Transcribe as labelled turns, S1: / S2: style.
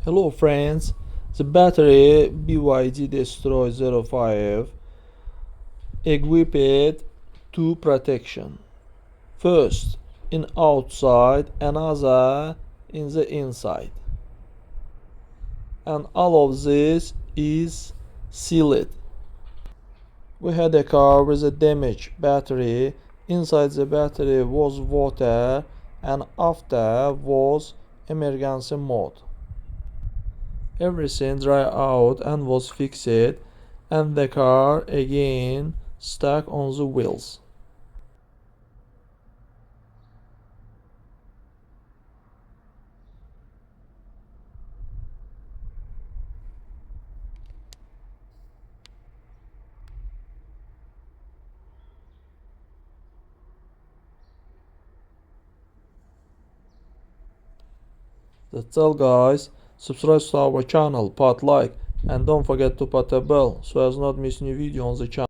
S1: Hello friends, the battery BYD Destroyer 05 equipped two protection. First in outside, another in the inside. And all of this is sealed. We had a car with a damaged battery. Inside the battery was water and after was emergency mode. Everything dried out and was fixed, and the car again stuck on the wheels. That's all guys. Subscribe to our channel, put like, and don't forget to put a bell so as not miss new video on the channel.